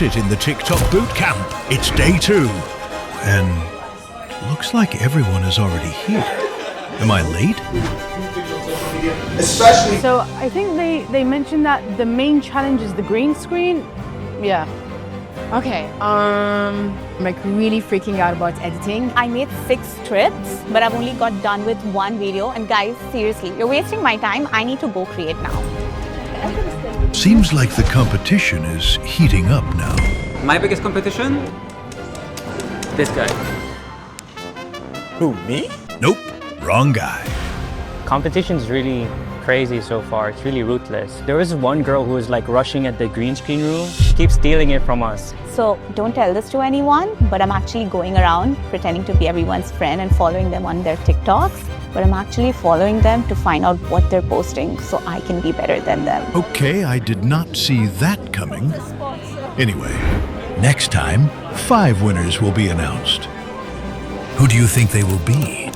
at it in the TikTok Bootcamp. It's day 2. And looks like everyone is already here. Am I late? Especially. So I think they mentioned that the main challenge is the green screen. Yeah. Okay, I'm like really freaking out about editing. I made 6 scripts, but I've only got done with 1 video. And guys, seriously, you're wasting my time. I need to go create now. Seems like the competition is heating up now. My biggest competition? This guy. Who, me? Nope, wrong guy. Competition's really crazy so far. It's really ruthless. There was one girl who was like rushing at the green screen room. She keeps stealing it from us. So don't tell this to anyone, but I'm actually going around pretending to be everyone's friend and following them on their TikToks. But I'm actually following them to find out what they're posting so I can be better than them. Okay, I did not see that coming. Anyway, next time, 5 winners will be announced. Who do you think they will be?